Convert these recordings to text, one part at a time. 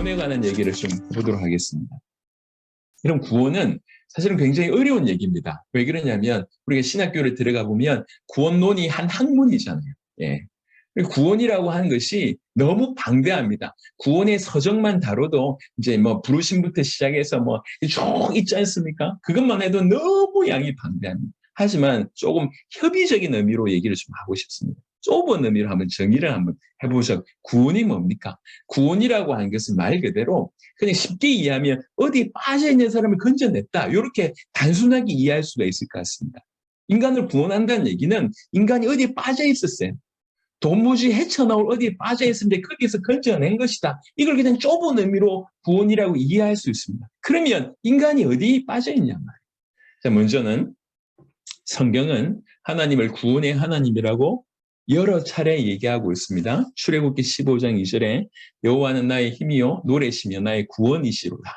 구원에 관한 얘기를 좀 해보도록 하겠습니다. 이런 구원은 사실은 굉장히 어려운 얘기입니다. 왜 그러냐면 우리가 신학교를 들어가 보면 구원론이 한 학문이잖아요. 예. 구원이라고 하는 것이 너무 방대합니다. 구원의 서적만 다뤄도 이제 뭐 부르심부터 시작해서 뭐 쭉 있지 않습니까? 그것만 해도 너무 양이 방대합니다. 하지만 조금 협의적인 의미로 얘기를 좀 하고 싶습니다. 좁은 의미로 한번 정의를 한번 해보죠. 구원이 뭡니까? 구원이라고 하는 것은 말 그대로 그냥 쉽게 이해하면 어디에 빠져있는 사람을 건져냈다. 이렇게 단순하게 이해할 수가 있을 것 같습니다. 인간을 구원한다는 얘기는 인간이 어디에 빠져있었어요. 도무지 헤쳐나올 어디에 빠져있었는데 거기에서 건져낸 것이다. 이걸 그냥 좁은 의미로 구원이라고 이해할 수 있습니다. 그러면 인간이 어디에 빠져있냐 말이에요. 자, 먼저는 성경은 하나님을 구원의 하나님이라고 여러 차례 얘기하고 있습니다. 출애굽기 15장 2절에 여호와는 나의 힘이요 노래시며 나의 구원이시로다.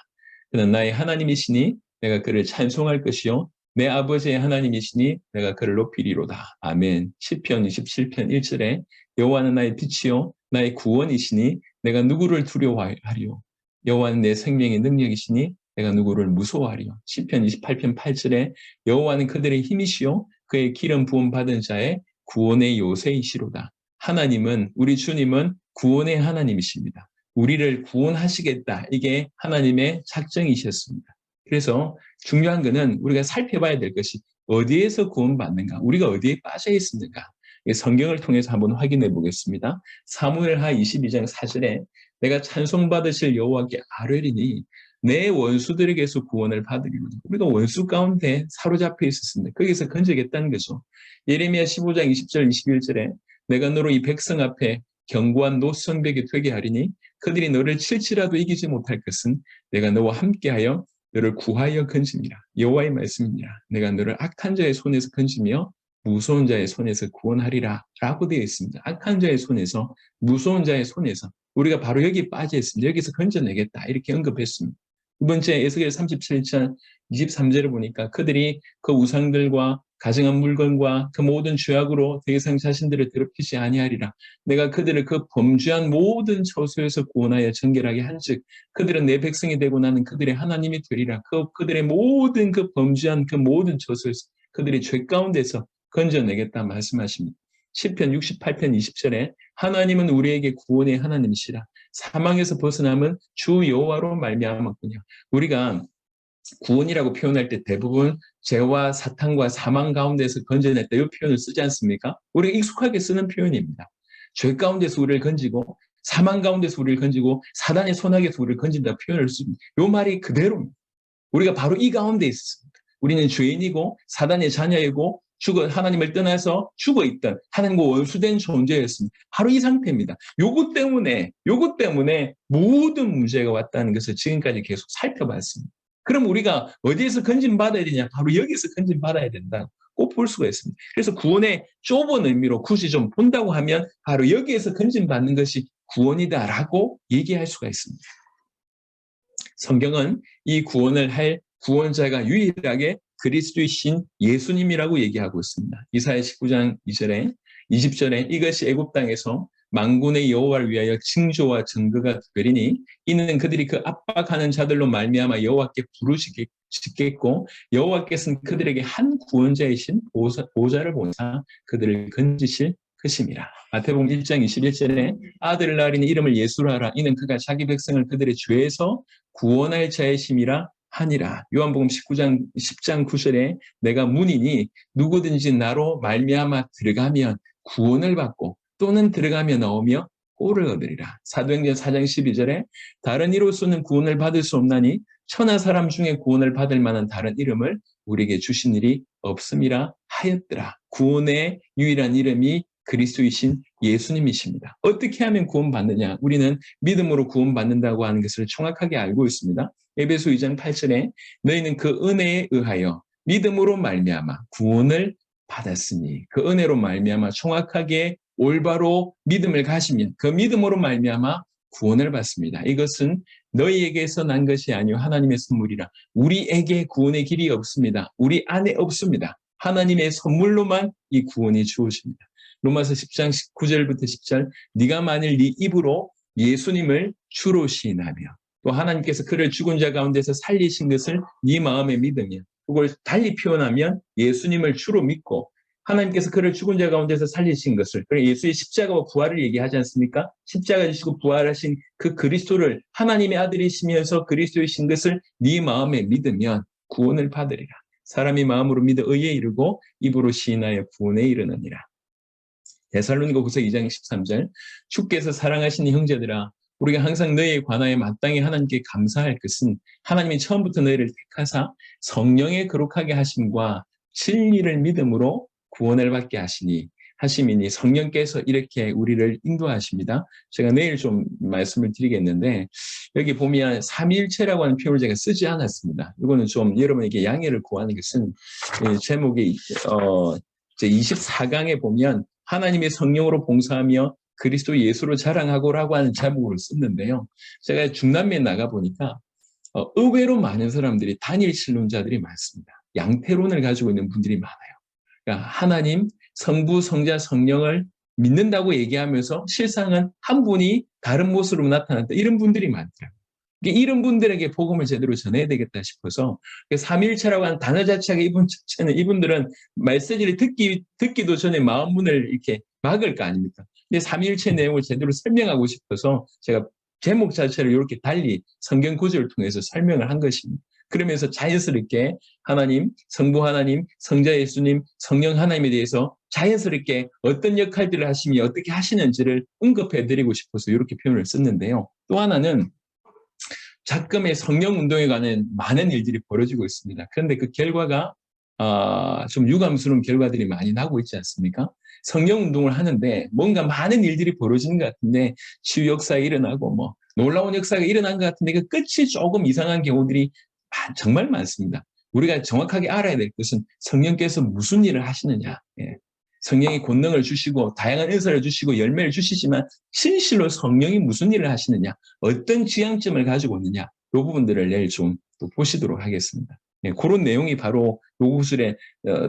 그는 나의 하나님이시니 내가 그를 찬송할 것이요 내 아버지의 하나님이시니 내가 그를 높이리로다. 아멘. 시편 27편 1절에 여호와는 나의 빛이요 나의 구원이시니 내가 누구를 두려워하리요. 여호와는 내 생명의 능력이시니 내가 누구를 무서워하리요. 시편 28편 8절에 여호와는 그들의 힘이시요 그의 기름 부음 받은 자의 구원의 요새이시로다. 하나님은 우리 주님은 구원의 하나님이십니다. 우리를 구원하시겠다. 이게 하나님의 작정이셨습니다. 그래서 중요한 것은 우리가 살펴봐야 될 것이 어디에서 구원받는가, 우리가 어디에 빠져 있습니까? 성경을 통해서 한번 확인해 보겠습니다. 사무엘하 22장 4절에 내가 찬송받으실 여호와께 아뢰리니 내 원수들에게서 구원을 받으리로다. 우리가 원수 가운데 사로잡혀 있었습니다. 거기서 건져겠다는 거죠. 예레미야 15장 20절 21절에 내가 너로 이 백성 앞에 견고한 노성벽이 되게 하리니 그들이 너를 칠지라도 이기지 못할 것은 내가 너와 함께하여 너를 구하여 건집니다. 여호와의 말씀입니다. 내가 너를 악한 자의 손에서 건지며 무서운 자의 손에서 구원하리라 라고 되어 있습니다. 악한 자의 손에서, 무서운 자의 손에서 우리가 바로 여기 빠져 있습니다. 여기서 건져내겠다 이렇게 언급했습니다. 두 번째 에스겔 37장 23절을 보니까 그들이 그 우상들과 가증한 물건과 그 모든 죄악으로 더 이상 자신들을 더럽히지 아니하리라. 내가 그들을 그 범죄한 모든 처소에서 구원하여 정결하게 한즉 그들은 내 백성이 되고 나는 그들의 하나님이 되리라. 그들의 모든 그 범죄한 그 모든 처소에서 그들의 죄 가운데서 건져내겠다 말씀하십니다. 시편 68편 20절에 하나님은 우리에게 구원의 하나님이시라. 사망에서 벗어남은 주 여호와로 말미암았군요. 우리가 구원이라고 표현할 때 대부분 죄와 사탄과 사망 가운데서 건져냈다 이 표현을 쓰지 않습니까? 우리가 익숙하게 쓰는 표현입니다. 죄 가운데서 우리를 건지고 사망 가운데서 우리를 건지고 사단의 손아귀에서 우리를 건진다 표현을 씁니다. 이 말이 그대로입니다. 우리가 바로 이 가운데 있습니다. 우리는 죄인이고 사단의 자녀이고 하나님을 떠나서 죽어있던 하나님과 원수된 존재였습니다. 바로 이 상태입니다. 요것 때문에 모든 문제가 왔다는 것을 지금까지 계속 살펴봤습니다. 그럼 우리가 어디에서 건진받아야 되냐? 바로 여기서 건진받아야 된다. 꼭 볼 수가 있습니다. 그래서 구원의 좁은 의미로 굳이 좀 본다고 하면 바로 여기에서 건진받는 것이 구원이다라고 얘기할 수가 있습니다. 성경은 이 구원을 할 구원자가 유일하게 그리스도이신 예수님이라고 얘기하고 있습니다. 이사야 19장 2절에 20절에 이것이 애굽 땅에서 만군의 여호와를 위하여 징조와 증거가 되리니 이는 그들이 그 압박하는 자들로 말미암아 여호와께 부르시겠고 여호와께서는 그들에게 한 구원자이신 보좌를 보사 그들을 건지실 것입니다. 마태복음 1장 21절에 아들을 낳으리니 이름을 예수라 하라. 이는 그가 자기 백성을 그들의 죄에서 구원할 자의 심이라 하니라. 요한복음 10장 9절에 내가 문이니 누구든지 나로 말미암아 들어가면 구원을 받고 또는 들어가며 나오며 꼴을 얻으리라. 사도행전 4장 12절에 다른 이로서는 구원을 받을 수 없나니 천하 사람 중에 구원을 받을 만한 다른 이름을 우리에게 주신 일이 없음이라 하였더라. 구원의 유일한 이름이 그리스도이신 예수님이십니다. 어떻게 하면 구원받느냐? 우리는 믿음으로 구원받는다고 하는 것을 정확하게 알고 있습니다. 에베소 2장 8절에 너희는 그 은혜에 의하여 믿음으로 말미암아 구원을 받았으니 그 은혜로 말미암아 정확하게 올바로 믿음을 가시면 그 믿음으로 말미암아 구원을 받습니다. 이것은 너희에게서 난 것이 아니요 하나님의 선물이라. 우리에게 구원의 길이 없습니다. 우리 안에 없습니다. 하나님의 선물로만 이 구원이 주어집니다. 로마서 10장 9절부터 10절 네가 만일 네 입으로 예수님을 주로 시인하며 또 하나님께서 그를 죽은 자 가운데서 살리신 것을 네 마음에 믿으며 그걸 달리 표현하면 예수님을 주로 믿고 하나님께서 그를 죽은 자 가운데서 살리신 것을 예수의 십자가와 부활을 얘기하지 않습니까? 십자가 지시고 부활하신 그 그리스도를 하나님의 아들이시면서 그리스도이신 것을 네 마음에 믿으면 구원을 받으리라. 사람이 마음으로 믿어 의에 이르고 입으로 시인하여 구원에 이르느니라. 데살로니가후서 2장 13절 주께서 사랑하시는 형제들아 우리가 항상 너희에 관하여 마땅히 하나님께 감사할 것은 하나님이 처음부터 너희를 택하사 성령의 거룩하게 하심과 진리를 믿음으로 구원을 받게 하심이니 성령께서 이렇게 우리를 인도하십니다. 제가 내일 좀 말씀을 드리겠는데 여기 보면 삼위일체라고 하는 표현을 제가 쓰지 않았습니다. 이거는 좀 여러분에게 양해를 구하는 것은 제목이 제 24강에 보면 하나님의 성령으로 봉사하며 그리스도 예수로 자랑하고라고 하는 제목을 썼는데요. 제가 중남미에 나가보니까 의외로 많은 사람들이 단일 신론자들이 많습니다. 양태론을 가지고 있는 분들이 많아요. 그러니까 하나님, 성부, 성자, 성령을 믿는다고 얘기하면서 실상은 한 분이 다른 모습으로 나타났다. 이런 분들이 많더라고요. 이런 분들에게 복음을 제대로 전해야 되겠다 싶어서 삼위일체라고 하는 단어 자체가 이분들은 메시지를 듣기도 전에 마음 문을 이렇게 막을 거 아닙니까? 근데 삼위일체 내용을 제대로 설명하고 싶어서 제가 제목 자체를 이렇게 달리 성경 구절을 통해서 설명을 한 것입니다. 그러면서 자연스럽게 하나님, 성부 하나님, 성자 예수님, 성령 하나님에 대해서 자연스럽게 어떤 역할들을 하시며 어떻게 하시는지를 언급해드리고 싶어서 이렇게 표현을 썼는데요. 또 하나는 작금의 성령 운동에 관한 많은 일들이 벌어지고 있습니다. 그런데 그 결과가 좀 유감스러운 결과들이 많이 나고 있지 않습니까? 성령 운동을 하는데 뭔가 많은 일들이 벌어지는 것 같은데 치유 역사가 일어나고 뭐 놀라운 역사가 일어난 것 같은데 그 끝이 조금 이상한 경우들이 정말 많습니다. 우리가 정확하게 알아야 될 것은 성령께서 무슨 일을 하시느냐. 성령이 권능을 주시고 다양한 은사를 주시고 열매를 주시지만 진실로 성령이 무슨 일을 하시느냐, 어떤 지향점을 가지고 있느냐, 이 부분들을 내일 좀 또 보시도록 하겠습니다. 그런 내용이 바로 요구술의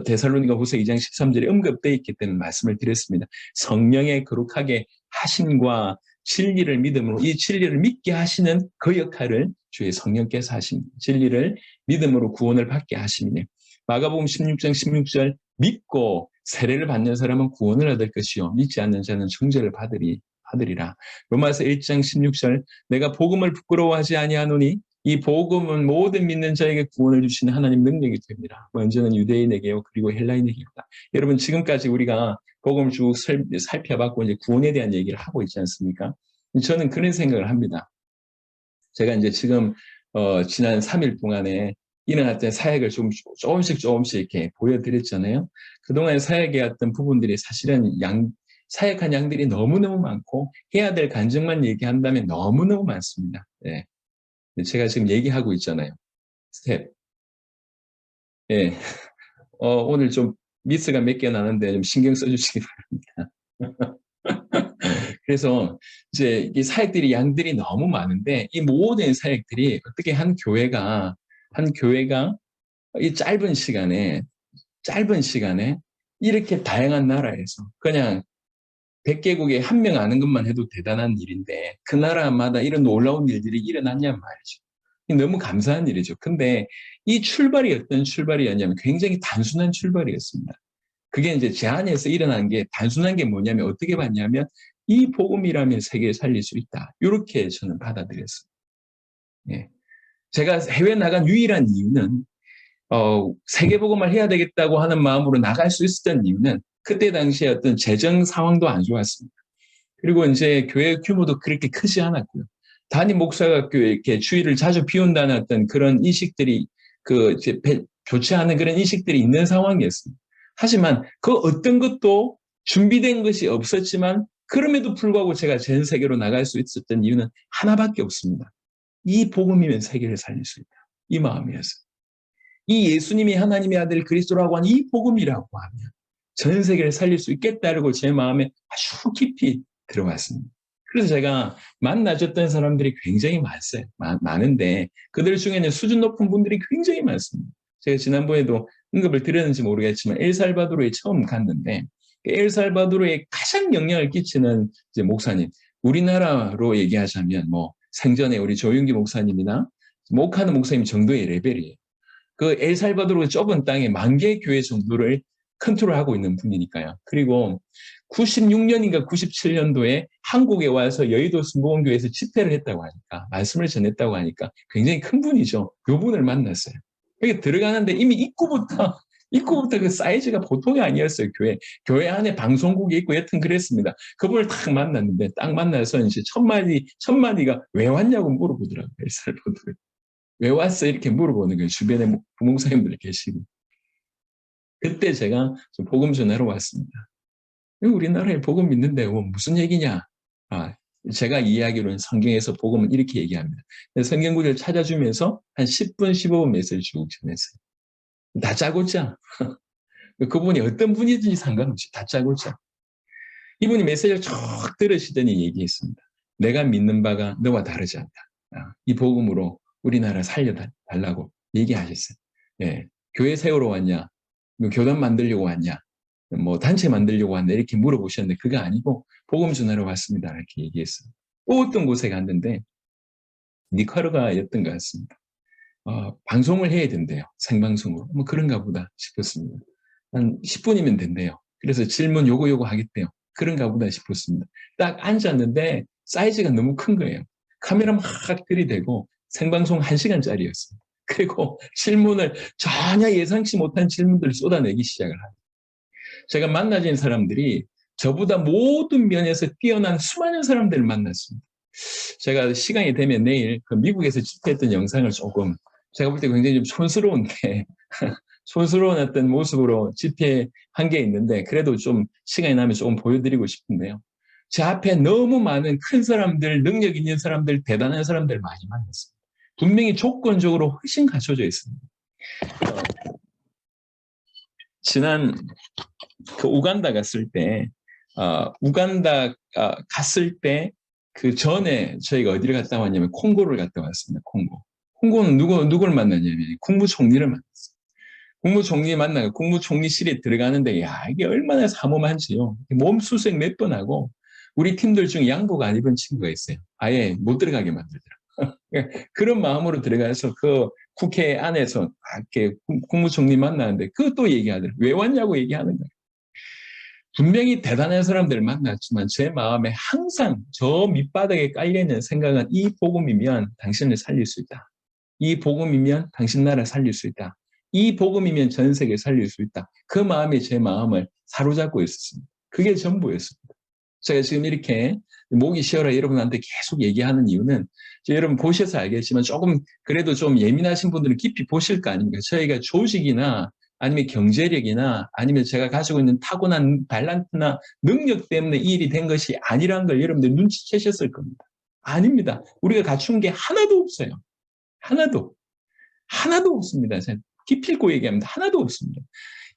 데살로니가후서 2장 13절에 언급되어 있기 때문에 말씀을 드렸습니다. 성령의 거룩하게 하심과 진리를 믿음으로 이 진리를 믿게 하시는 그 역할을 주의 성령께서 하십니다. 진리를 믿음으로 구원을 받게 하십니다. 마가복음 16장 16절 믿고 세례를 받는 사람은 구원을 얻을 것이요 믿지 않는 자는 정죄를 받으리라. 로마서 1장 16절 내가 복음을 부끄러워하지 아니하노니 이 복음은 모든 믿는 자에게 구원을 주시는 하나님 능력이 됩니다. 먼저는 유대인에게요 그리고 헬라인에게입니다. 여러분 지금까지 우리가 복음을 쭉 살펴봤고 이제 구원에 대한 얘기를 하고 있지 않습니까? 저는 그런 생각을 합니다. 제가 이제 지금 지난 3일 동안에 일어났던 사역을 조금씩 이렇게 보여드렸잖아요. 그동안 사역해왔던 부분들이 사실은 사역한 양들이 너무너무 많고 해야 될 간증만 얘기한다면 너무너무 많습니다. 네. 제가 지금 얘기하고 있잖아요. 스텝. 예. 오늘 좀 미스가 몇 개 나는데 좀 신경 써주시기 바랍니다. 그래서 이제 이 사역들이 양들이 너무 많은데 이 모든 사역들이 어떻게 한 교회가 이 짧은 시간에 이렇게 다양한 나라에서 그냥 100개국에 한 명 아는 것만 해도 대단한 일인데 그 나라마다 이런 놀라운 일들이 일어났냔 말이죠. 너무 감사한 일이죠. 근데 이 출발이 어떤 출발이었냐면 굉장히 단순한 출발이었습니다. 그게 이제 제 안에서 일어난 게 단순한 게 뭐냐면 어떻게 봤냐면 이 복음이라면 세계를 살릴 수 있다. 이렇게 저는 받아들였습니다. 예. 제가 해외 나간 유일한 이유는 세계복음을 해야 되겠다고 하는 마음으로 나갈 수 있었던 이유는 그때 당시에 어떤 재정 상황도 안 좋았습니다. 그리고 이제 교회 규모도 그렇게 크지 않았고요. 단임 목사가 이렇게 주의를 자주 비운다는 어떤 그런 인식들이 좋지 않은 그런 인식들이 있는 상황이었습니다. 하지만 그 어떤 것도 준비된 것이 없었지만 그럼에도 불구하고 제가 전 세계로 나갈 수 있었던 이유는 하나밖에 없습니다. 이 복음이면 세계를 살릴 수 있다. 이 마음이었어요. 이 예수님이 하나님의 아들 그리스도라고 하는 이 복음이라고 하면 전 세계를 살릴 수 있겠다라고 제 마음에 아주 깊이 들어왔습니다. 그래서 제가 만나줬던 사람들이 굉장히 많은데 그들 중에는 수준 높은 분들이 굉장히 많습니다. 제가 지난번에도 언급을 드렸는지 모르겠지만 엘살바도르에 처음 갔는데 엘살바도르에 가장 영향을 끼치는 이제 목사님, 우리나라로 얘기하자면 뭐 생전에 우리 조윤기 목사님이나 목하는 목사님 정도의 레벨이에요. 그 엘살바도르 좁은 땅에 10,000개 교회 정도를 컨트롤하고 있는 분이니까요. 그리고 96년인가 97년도에 한국에 와서 여의도 순복음교회에서 집회를 했다고 하니까, 말씀을 전했다고 하니까 굉장히 큰 분이죠. 그분을 만났어요. 여기 들어가는데 이미 입구부터 그 사이즈가 보통이 아니었어요. 교회 안에 방송국이 있고 여튼 그랬습니다. 그분을 딱 만났는데, 딱 만나서 이제 첫 마디가 왜 왔냐고 물어보더라고요. 엘살바도르. 왜 왔어? 이렇게 물어보는 거예요. 주변에 부목사님들 계시고. 그때 제가 복음 전하러 왔습니다. 우리나라에 복음 있는데 뭐 무슨 얘기냐? 제가 이야기로는 성경에서 복음은 이렇게 얘기합니다. 성경 구절 찾아주면서 한 10분, 15분 메시지 쭉 전했어요. 다짜고짜. 그분이 어떤 분이든지 상관없이 다짜고짜. 이분이 메시지를 쭉 들으시더니 얘기했습니다. 내가 믿는 바가 너와 다르지 않다. 이 복음으로 우리나라 살려달라고 얘기하셨어요. 예. 교회 세우러 왔냐? 교단 만들려고 왔냐? 뭐 단체 만들려고 왔냐? 이렇게 물어보셨는데 그거 아니고 복음 전하러 왔습니다. 이렇게 얘기했어요. 또 어떤 곳에 갔는데 니카라과였던 것 같습니다. 방송을 해야 된대요. 생방송으로. 뭐 그런가 보다 싶었습니다. 한 10분이면 된대요. 그래서 질문 요거 하겠대요. 그런가 보다 싶었습니다. 딱 앉았는데 사이즈가 너무 큰 거예요. 카메라 막 들이대고 생방송 1시간짜리였어요. 그리고 질문을 전혀 예상치 못한 질문들을 쏟아내기 시작을 합니다. 제가 만나진 사람들이 저보다 모든 면에서 뛰어난 수많은 사람들을 만났습니다. 제가 시간이 되면 내일 그 미국에서 집회했던 영상을 조금, 제가 볼 때 굉장히 좀 촌스러운데 촌스러운 어떤 모습으로 집회한 게 있는데 그래도 좀 시간이 나면 조금 보여드리고 싶은데요. 제 앞에 너무 많은 큰 사람들, 능력 있는 사람들, 대단한 사람들 많이 만났습니다. 분명히 조건적으로 훨씬 갖춰져 있습니다. 지난 그 우간다 갔을 때, 갔을 때 그 전에 저희가 어디를 갔다 왔냐면 콩고를 갔다 왔습니다. 콩고는 누굴 만났냐면 국무총리를 만났어요. 국무총리 만나고 국무총리실에 들어가는데, 야, 이게 얼마나 삼엄한지요. 몸수색 몇 번 하고, 우리 팀들 중에 양복 안 입은 친구가 있어요. 아예 못 들어가게 만들더라고요. 그런 마음으로 들어가서 그 국회 안에서 이렇게 국무총리 만나는데 그것도 얘기하더라고요. 왜 왔냐고 얘기하는 거예요. 분명히 대단한 사람들을 만났지만 제 마음에 항상 저 밑바닥에 깔려있는 생각은 이 복음이면 당신을 살릴 수 있다. 이 복음이면 당신 나라 살릴 수 있다. 이 복음이면 전 세계 살릴 수 있다. 그 마음이 제 마음을 사로잡고 있었습니다. 그게 전부였습니다. 제가 지금 이렇게 목이 쉬어라 여러분한테 계속 얘기하는 이유는 여러분 보셔서 알겠지만 조금 그래도 좀 예민하신 분들은 깊이 보실 거 아닙니까? 저희가 조직이나 아니면 경제력이나 아니면 제가 가지고 있는 타고난 탤런트나 능력 때문에 이 일이 된 것이 아니라는 걸 여러분들 눈치채셨을 겁니다. 아닙니다. 우리가 갖춘 게 하나도 없어요. 하나도 없습니다. 제가 기필코 얘기합니다. 하나도 없습니다.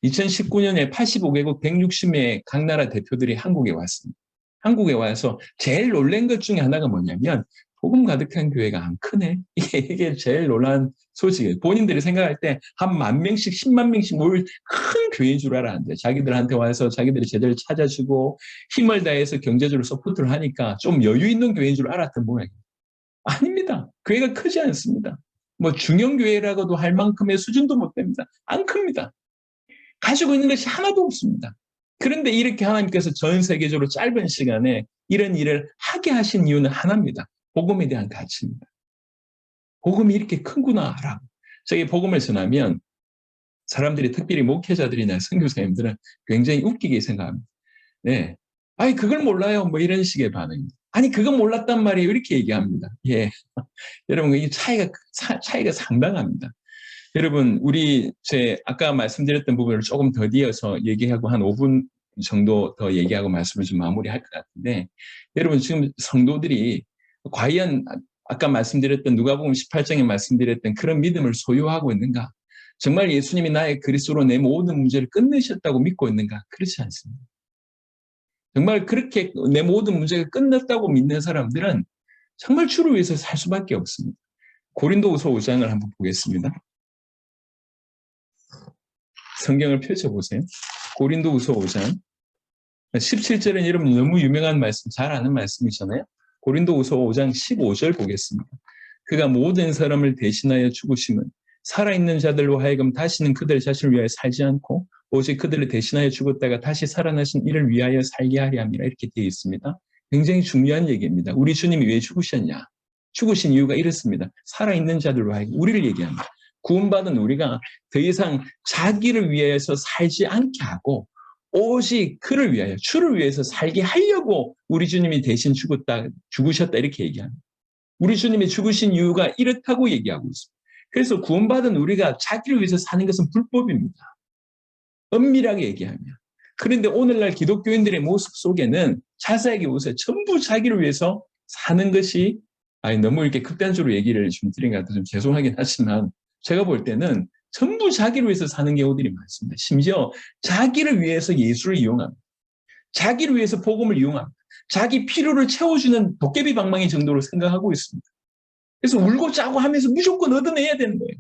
2019년에 85개국 160명의 각 나라 대표들이 한국에 왔습니다. 한국에 와서 제일 놀란 것 중에 하나가 뭐냐면 복음 가득한 교회가 안 크네. 이게 제일 놀란 소식이에요. 본인들이 생각할 때 한 10,000명씩 10만 명씩 모일 큰 교회인 줄 알았는데 자기들한테 와서 자기들이 제대로 찾아주고 힘을 다해서 경제적으로 서포트를 하니까 좀 여유 있는 교회인 줄 알았던 모양이에요. 아닙니다. 교회가 크지 않습니다. 뭐 중형교회라고도 할 만큼의 수준도 못 됩니다. 안 큽니다. 가지고 있는 것이 하나도 없습니다. 그런데 이렇게 하나님께서 전 세계적으로 짧은 시간에 이런 일을 하게 하신 이유는 하나입니다. 복음에 대한 가치입니다. 복음이 이렇게 큰구나라고. 저희 복음을 전하면 사람들이 특별히 목회자들이나 선교사님들은 굉장히 웃기게 생각합니다. 네. 아니 그걸 몰라요. 뭐 이런 식의 반응입니다. 아니 그건 몰랐단 말이에요. 이렇게 얘기합니다. 예. 여러분 이 차이가 상당합니다. 여러분 아까 말씀드렸던 부분을 조금 더디어서 얘기하고 한 5분 정도 더 얘기하고 말씀을 좀 마무리할 것 같은데, 여러분 지금 성도들이 과연 아까 말씀드렸던 누가복음 18장에 말씀드렸던 그런 믿음을 소유하고 있는가? 정말 예수님이 나의 그리스도로 내 모든 문제를 끝내셨다고 믿고 있는가? 그렇지 않습니다. 정말 그렇게 내 모든 문제가 끝났다고 믿는 사람들은 정말 주를 위해서 살 수밖에 없습니다. 고린도후서 5장을 한번 보겠습니다. 성경을 펼쳐보세요. 고린도후서 5장. 17절은 여러분 너무 유명한 말씀, 잘 아는 말씀이잖아요. 고린도후서 5장 15절 보겠습니다. 그가 모든 사람을 대신하여 죽으심은 살아있는 자들로 하여금 다시는 그들 자신을 위하여 살지 않고 오직 그들을 대신하여 죽었다가 다시 살아나신 이를 위하여 살게 하려 함이라, 이렇게 되어 있습니다. 굉장히 중요한 얘기입니다. 우리 주님이 왜 죽으셨냐? 죽으신 이유가 이렇습니다. 살아있는 자들로 하여금, 우리를 얘기합니다. 구원받은 우리가 더 이상 자기를 위해서 살지 않게 하고 오직 그를 위하여, 주를 위해서 살게 하려고 우리 주님이 대신 죽으셨다, 이렇게 얘기합니다. 우리 주님이 죽으신 이유가 이렇다고 얘기하고 있습니다. 그래서 구원받은 우리가 자기를 위해서 사는 것은 불법입니다. 엄밀하게 얘기하면. 그런데 오늘날 기독교인들의 모습 속에는 자세하게 보세요. 전부 자기를 위해서 사는 것이, 너무 이렇게 극단적으로 얘기를 좀 드린 것 같아서 좀 죄송하긴 하지만, 제가 볼 때는 전부 자기를 위해서 사는 경우들이 많습니다. 심지어 자기를 위해서 예수를 이용합니다. 자기를 위해서 복음을 이용합니다. 자기 필요를 채워주는 도깨비 방망이 정도로 생각하고 있습니다. 그래서 울고 짜고 하면서 무조건 얻어내야 되는 거예요.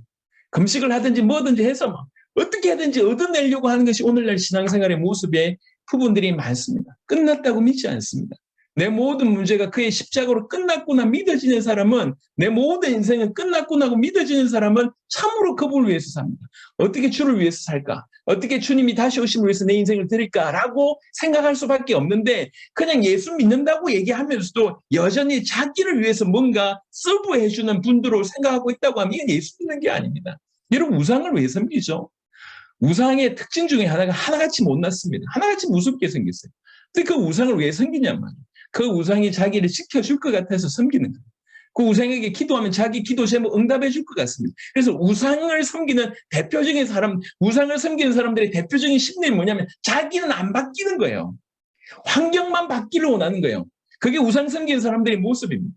금식을 하든지 뭐든지 해서 막 어떻게 하든지 얻어내려고 하는 것이 오늘날 신앙생활의 모습의 부분들이 많습니다. 끝났다고 믿지 않습니다. 내 모든 문제가 그의 십자가로 끝났구나 믿어지는 사람은, 내 모든 인생은 끝났구나 믿어지는 사람은 참으로 그분을 위해서 삽니다. 어떻게 주를 위해서 살까? 어떻게 주님이 다시 오심을 위해서 내 인생을 드릴까라고 생각할 수밖에 없는데, 그냥 예수 믿는다고 얘기하면서도 여전히 자기를 위해서 뭔가 서브해주는 분들로 생각하고 있다고 하면 이건 예수 믿는 게 아닙니다. 여러분, 우상을 왜 섬기죠? 우상의 특징 중에 하나가 하나같이 못났습니다. 하나같이 무섭게 생겼어요. 근데 그 우상을 왜 섬기냔 말이에요. 그 우상이 자기를 지켜줄 것 같아서 섬기는 거예요. 그 우상에게 기도하면 자기 기도 제목 응답해 줄 것 같습니다. 그래서 우상을 섬기는 대표적인 사람, 우상을 섬기는 사람들의 대표적인 심리는 뭐냐면 자기는 안 바뀌는 거예요. 환경만 바뀌를 원하는 거예요. 그게 우상 섬기는 사람들의 모습입니다.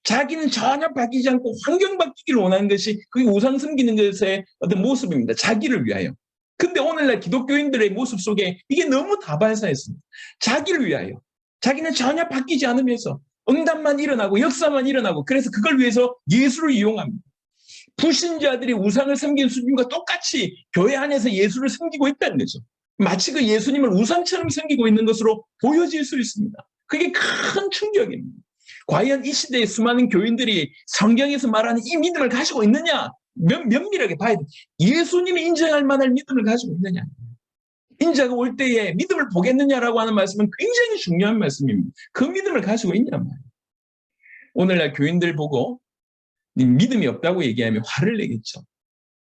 자기는 전혀 바뀌지 않고 환경 바뀌기를 원하는 것이 그게 우상 섬기는 것의 어떤 모습입니다. 자기를 위하여. 근데 오늘날 기독교인들의 모습 속에 이게 너무 다반사했습니다. 자기를 위하여. 자기는 전혀 바뀌지 않으면서 응답만 일어나고 역사만 일어나고, 그래서 그걸 위해서 예수를 이용합니다. 불신자들이 우상을 섬기는 수준과 똑같이 교회 안에서 예수를 섬기고 있다는 거죠. 마치 그 예수님을 우상처럼 섬기고 있는 것으로 보여질 수 있습니다. 그게 큰 충격입니다. 과연 이 시대의 수많은 교인들이 성경에서 말하는 이 믿음을 가지고 있느냐? 면밀하게 봐야 돼. 예수님이 인정할 만한 믿음을 가지고 있느냐? 인자가 올 때에 믿음을 보겠느냐라고 하는 말씀은 굉장히 중요한 말씀입니다. 그 믿음을 가지고 있냔 말이에요. 오늘날 교인들 보고 믿음이 없다고 얘기하면 화를 내겠죠.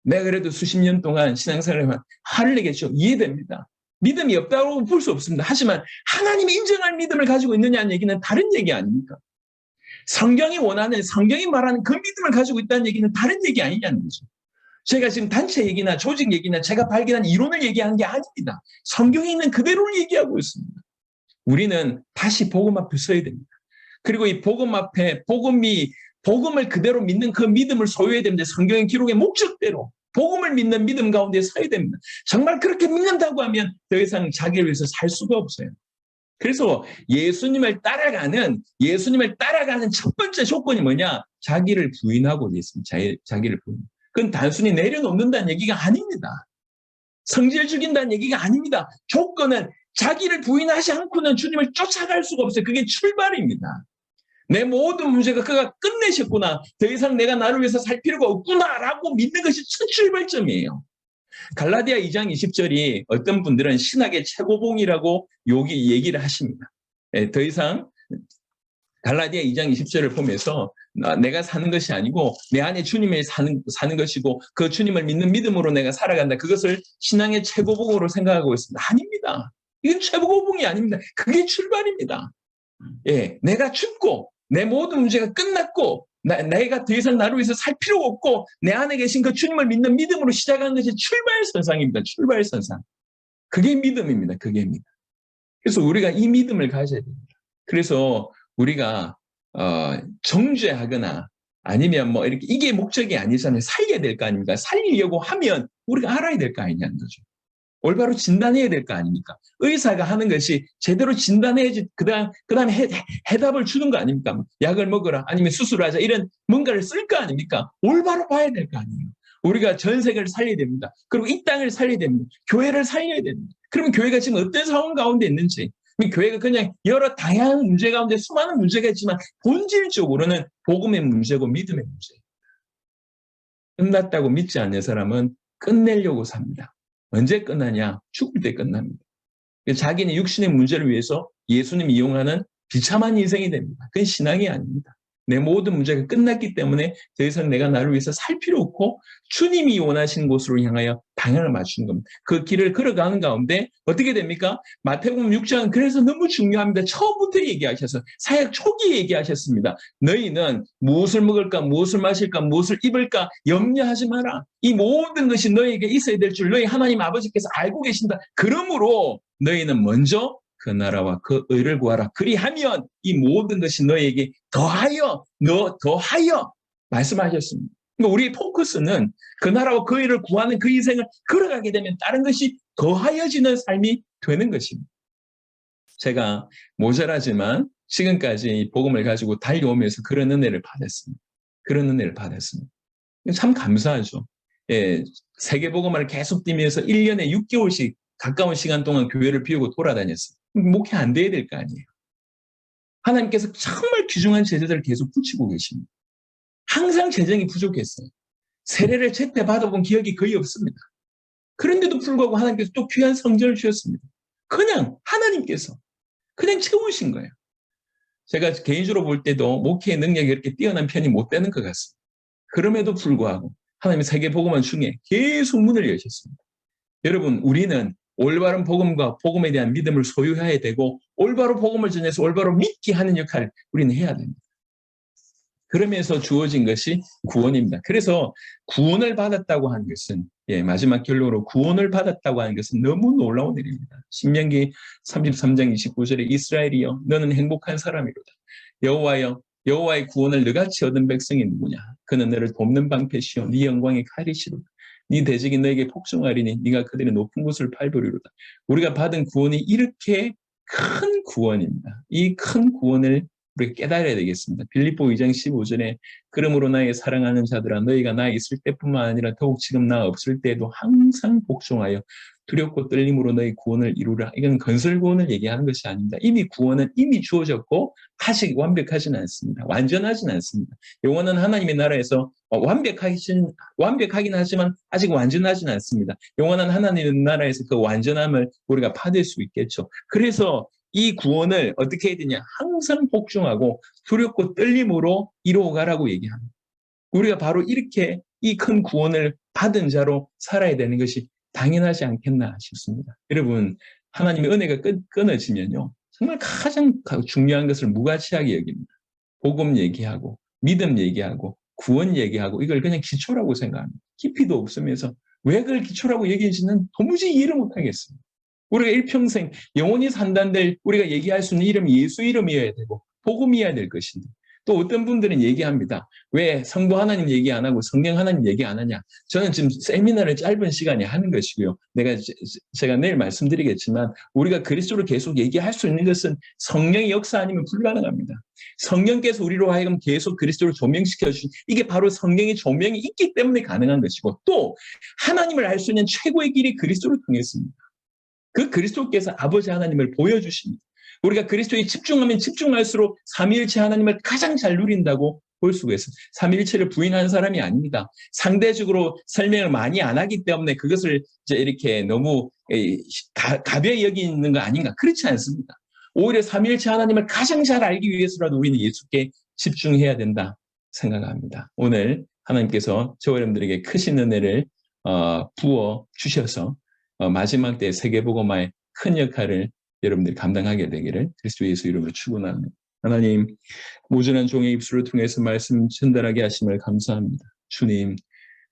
내가 그래도 수십 년 동안 신앙생활을 화를 내겠죠. 이해됩니다. 믿음이 없다고 볼 수 없습니다. 하지만 하나님이 인정할 믿음을 가지고 있느냐는 얘기는 다른 얘기 아닙니까? 성경이 원하는, 성경이 말하는 그 믿음을 가지고 있다는 얘기는 다른 얘기 아니냐는 거죠. 제가 지금 단체 얘기나 조직 얘기나 제가 발견한 이론을 얘기하는 게 아닙니다. 성경에 있는 그대로를 얘기하고 있습니다. 우리는 다시 복음 앞에 서야 됩니다. 그리고 이 복음 앞에 복음을 그대로 믿는 그 믿음을 소유해야 됩니다. 성경의 기록의 목적대로 복음을 믿는 믿음 가운데 서야 됩니다. 정말 그렇게 믿는다고 하면 더 이상 자기를 위해서 살 수가 없어요. 그래서 예수님을 따라가는 첫 번째 조건이 뭐냐? 자기를 부인하고 있습니다. 자기를 부인. 그건 단순히 내려놓는다는 얘기가 아닙니다. 성질 죽인다는 얘기가 아닙니다. 조건은 자기를 부인하지 않고는 주님을 쫓아갈 수가 없어요. 그게 출발입니다. 내 모든 문제가 그가 끝내셨구나. 더 이상 내가 나를 위해서 살 필요가 없구나라고 믿는 것이 첫 출발점이에요. 갈라디아 2장 20절이 어떤 분들은 신학의 최고봉이라고 얘기를 하십니다. 더 이상 갈라디아 2장 20절을 보면서 내가 사는 것이 아니고 내 안에 주님이 사는 것이고 그 주님을 믿는 믿음으로 내가 살아간다. 그것을 신앙의 최고봉으로 생각하고 있습니다. 아닙니다. 이건 최고봉이 아닙니다. 그게 출발입니다. 예, 내가 죽고 내 모든 문제가 끝났고 내가 더 이상 나를 위해서 살 필요가 없고 내 안에 계신 그 주님을 믿는 믿음으로 시작하는 것이 출발선상입니다. 출발선상. 그게 믿음입니다. 그게 믿음. 그래서 우리가 이 믿음을 가져야 됩니다. 그래서 우리가 정죄하거나 아니면 뭐 이렇게 이게 목적이 아니잖아요. 살려야 될 거 아닙니까? 살리려고 하면 우리가 알아야 될 거 아니냐는 거죠. 올바로 진단해야 될 거 아닙니까? 의사가 하는 것이 제대로 진단해야지 그다음에 해답을 주는 거 아닙니까? 약을 먹어라 아니면 수술하자 이런 뭔가를 쓸 거 아닙니까? 올바로 봐야 될 거 아니에요. 우리가 전 세계를 살려야 됩니다. 그리고 이 땅을 살려야 됩니다. 교회를 살려야 됩니다. 그러면 교회가 지금 어떤 상황 가운데 있는지 교회가 그냥 여러 다양한 문제 가운데 수많은 문제가 있지만 본질적으로는 복음의 문제고 믿음의 문제예요. 끝났다고 믿지 않는 사람은 끝내려고 삽니다. 언제 끝나냐? 죽을 때 끝납니다. 자기는 육신의 문제를 위해서 예수님 이용하는 비참한 인생이 됩니다. 그건 신앙이 아닙니다. 내 모든 문제가 끝났기 때문에 더 이상 내가 나를 위해서 살 필요 없고 주님이 원하시는 곳으로 향하여 방향을 맞추는 겁니다. 그 길을 걸어가는 가운데 어떻게 됩니까? 마태복음 6장은 그래서 너무 중요합니다. 처음부터 얘기하셔서 사역 초기에 얘기하셨습니다. 너희는 무엇을 먹을까, 무엇을 마실까, 무엇을 입을까 염려하지 마라. 이 모든 것이 너희에게 있어야 될 줄 너희 하나님 아버지께서 알고 계신다. 그러므로 너희는 먼저 그 나라와 그 의를 구하라. 그리하면 이 모든 것이 너에게 더하여 말씀하셨습니다. 그러니까 우리의 포커스는 그 나라와 그 의를 구하는 그 인생을 걸어가게 되면 다른 것이 더하여지는 삶이 되는 것입니다. 제가 모자라지만 지금까지 복음을 가지고 달려오면서 그런 은혜를 받았습니다. 그런 은혜를 받았습니다. 참 감사하죠. 예, 세계복음을 계속 뛰면서 1년에 6개월씩 가까운 시간 동안 교회를 비우고 돌아다녔어요. 목회 안 돼야 될 거 아니에요. 하나님께서 정말 귀중한 제자들을 계속 붙이고 계십니다. 항상 재정이 부족했어요. 세례를 제때 받아본 기억이 거의 없습니다. 그런데도 불구하고 하나님께서 또 귀한 성전을 주셨습니다. 그냥 하나님께서 그냥 채우신 거예요. 제가 개인적으로 볼 때도 목회의 능력이 이렇게 뛰어난 편이 못 되는 것 같습니다. 그럼에도 불구하고 하나님의 세계복음화 중에 계속 문을 여셨습니다. 여러분, 우리는 올바른 복음과 복음에 대한 믿음을 소유해야 되고 올바로 복음을 전해서 올바로 믿게 하는 역할을 우리는 해야 됩니다. 그러면서 주어진 것이 구원입니다. 그래서 구원을 받았다고 하는 것은 마지막 결론으로 구원을 받았다고 하는 것은 너무 놀라운 일입니다. 신명기 33장 29절에 이스라엘이여 너는 행복한 사람이로다. 여호와여 여호와의 구원을 너같이 얻은 백성이 누구냐. 그는 너를 돕는 방패시오 네 영광의 칼이시로다. 네 대적이 너에게 복종하리니 네가 그들의 높은 곳을 밟으리로다. 우리가 받은 구원이 이렇게 큰 구원입니다. 이 큰 구원을 우리가 깨달아야 되겠습니다. 빌립보 2장 15절에 그러므로 나의 사랑하는 자들아 너희가 나 있을 때뿐만 아니라 더욱 지금 나 없을 때에도 항상 복종하여 두렵고 떨림으로 너희 구원을 이루라. 이건 건설 구원을 얘기하는 것이 아닙니다. 이미 구원은 이미 주어졌고 아직 완벽하지는 않습니다. 완전하지는 않습니다. 영원한 하나님의 나라에서 완벽하긴 하지만 아직 완전하지는 않습니다. 영원한 하나님의 나라에서 그 완전함을 우리가 받을 수 있겠죠. 그래서 이 구원을 어떻게 해야 되냐? 항상 복종하고 두렵고 떨림으로 이루어가라고 얘기합니다. 우리가 바로 이렇게 이 큰 구원을 받은 자로 살아야 되는 것이 당연하지 않겠나 싶습니다. 여러분, 하나님의 은혜가 끊어지면요. 정말 가장 중요한 것을 무가치하게 여깁니다. 복음 얘기하고 믿음 얘기하고 구원 얘기하고 이걸 그냥 기초라고 생각합니다. 깊이도 없으면서 왜 그걸 기초라고 얘기하는지는 도무지 이해를 못하겠습니다. 우리가 일평생 영원히 산다는데 우리가 얘기할 수 있는 이름이 예수 이름이어야 되고 복음이어야 될 것인데 또 어떤 분들은 얘기합니다. 왜 성도 하나님 얘기 안 하고 성경 하나님 얘기 안 하냐. 저는 지금 세미나를 짧은 시간에 하는 것이고요. 제가 내일 말씀드리겠지만 우리가 그리스도를 계속 얘기할 수 있는 것은 성령의 역사 아니면 불가능합니다. 성령께서 우리로 하여금 계속 그리스도를 조명시켜 주신 이게 바로 성령의 조명이 있기 때문에 가능한 것이고 또 하나님을 알 수 있는 최고의 길이 그리스도를 통했습니다. 그 그리스도께서 아버지 하나님을 보여주십니다. 우리가 그리스도에 집중하면 집중할수록 삼위일체 하나님을 가장 잘 누린다고 볼 수가 있어요. 삼위일체를 부인하는 사람이 아닙니다. 상대적으로 설명을 많이 안 하기 때문에 그것을 이제 이렇게 너무 가벼이 여기는 거 아닌가? 그렇지 않습니다. 오히려 삼위일체 하나님을 가장 잘 알기 위해서라도 우리는 예수께 집중해야 된다 생각합니다. 오늘 하나님께서 저와 여러분들에게 크신 은혜를 부어 주셔서 마지막 때 세계복음화의 큰 역할을 여러분들이 감당하게 되기를 그리스도 예수 이름으로 축원합니다. 하나님, 모전한 종의 입술을 통해서 말씀 전달하게 하심을 감사합니다. 주님,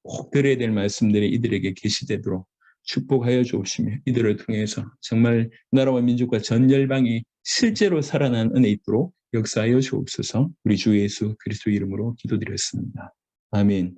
꼭 들어야 될 말씀들이 이들에게 계시되도록 축복하여 주옵시며 이들을 통해서 정말 나라와 민족과 전 열방이 실제로 살아난 은혜 있도록 역사하여 주옵소서. 우리 주 예수 그리스도 이름으로 기도드렸습니다. 아멘.